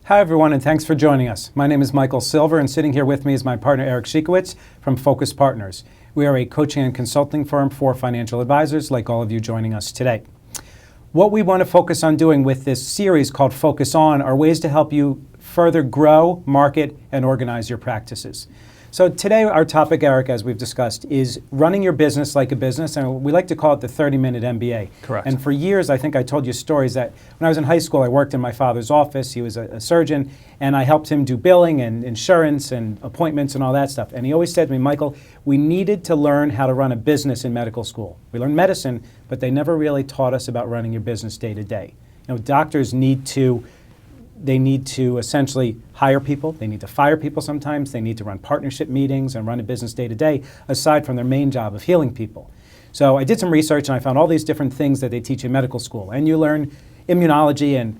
Hi everyone, and thanks for joining us. My name is Michael Silver, and sitting here with me is my partner Eric Shikowitz from Focus Partners. We are a coaching and consulting firm for financial advisors like all of you joining us today. What we want to focus on doing with this series called Focus On are ways to help you further grow, market, and organize your practices. So today our topic, Eric, as we've discussed, is running your business like a business, and we like to call it the 30-minute MBA. Correct. And for years, I think I told you stories that when I was in high school, I worked in my father's office. He was a surgeon, and I helped him do billing and insurance and appointments and all that stuff. And he always said to me, Michael, we needed to learn how to run a business in medical school. We learned medicine, but they never really taught us about running your business day to day. You know, doctors need to essentially hire people. They need to fire people sometimes. They need to run partnership meetings and run a business day to day, aside from their main job of healing people. So I did some research and I found all these different things that they teach in medical school. And you learn immunology and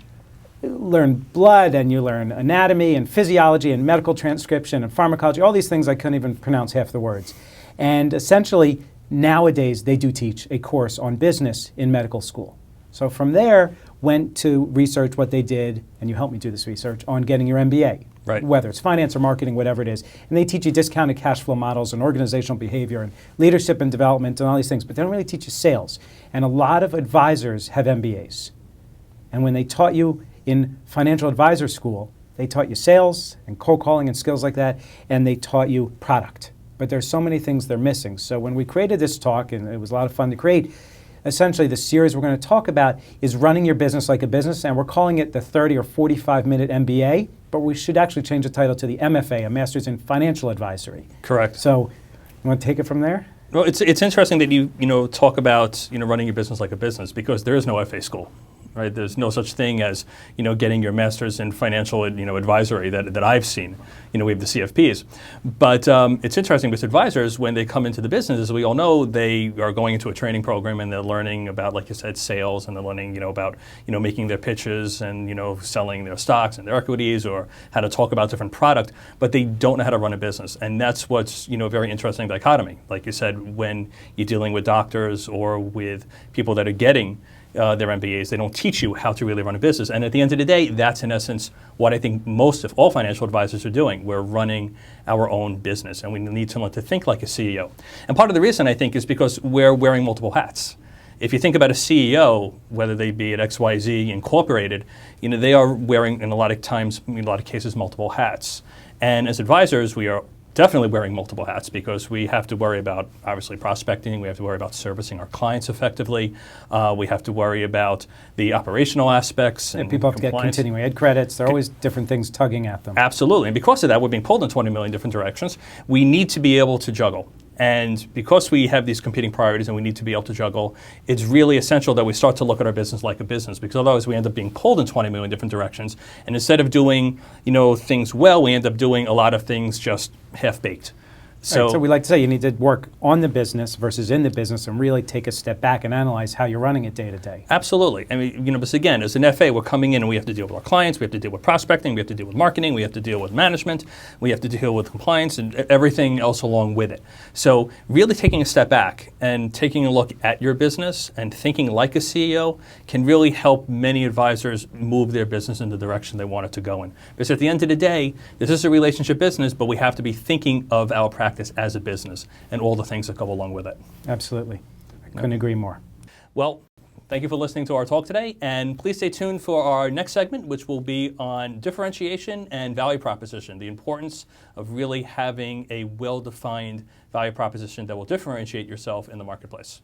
learn blood and you learn anatomy and physiology and medical transcription and pharmacology, all these things I couldn't even pronounce half the words. And essentially, nowadays they do teach a course on business in medical school. So from there, went to research what they did, and you helped me do this research, on getting your MBA. Right. Whether it's finance or marketing, whatever it is. And they teach you discounted cash flow models and organizational behavior and leadership and development and all these things, but they don't really teach you sales. And a lot of advisors have MBAs. And when they taught you in financial advisor school, they taught you sales and cold calling and skills like that, and they taught you product. But there's so many things they're missing. So when we created this talk, and it was a lot of fun to create, essentially, the series we're going to talk about is running your business like a business, and we're calling it the 30 or 45-minute MBA, but we should actually change the title to the MFA, a Master's in Financial Advisory. Correct. So, you want to take it from there? Well, it's interesting that you talk about running your business like a business, because there is no FA school. Right? There's no such thing as getting your master's in financial advisory that I've seen. We have the CFPs, but it's interesting because advisors, when they come into the business, as we all know, they are going into a training program and they're learning about, like you said, sales, and they're learning about making their pitches and selling their stocks and their equities, or how to talk about different product, but they don't know how to run a business, and that's what's very interesting dichotomy. Like you said, when you're dealing with doctors or with people that are getting their MBAs, they don't teach you how to really run a business. And at the end of the day, that's in essence what I think most of all financial advisors are doing. We're running our own business, and we need someone to think like a CEO. And part of the reason, I think, is because we're wearing multiple hats. If you think about a CEO, whether they be at XYZ Incorporated, they are wearing, in a lot of times, in a lot of cases, multiple hats. And as advisors, we are definitely wearing multiple hats, because we have to worry about, obviously, prospecting. We have to worry about servicing our clients effectively. We have to worry about the operational aspects. And people have to get continuing ed credits. There are always different things tugging at them. Absolutely. And because of that, we're being pulled in 20 million different directions. We need to be able to juggle. And because we have these competing priorities and we need to be able to juggle, it's really essential that we start to look at our business like a business, because otherwise we end up being pulled in 20 million different directions. And instead of doing, things well, we end up doing a lot of things just half-baked. So we like to say you need to work on the business versus in the business, and really take a step back and analyze how you're running it day to day. Absolutely. I mean, but again, as an FA, we're coming in and we have to deal with our clients, we have to deal with prospecting, we have to deal with marketing, we have to deal with management, we have to deal with compliance and everything else along with it. So really taking a step back and taking a look at your business and thinking like a CEO can really help many advisors move their business in the direction they want it to go in. Because at the end of the day, this is a relationship business, but we have to be thinking of our practice as a business and all the things that go along with it. Absolutely. I couldn't agree more. Well, thank you for listening to our talk today, and please stay tuned for our next segment, which will be on differentiation and value proposition, the importance of really having a well-defined value proposition that will differentiate yourself in the marketplace.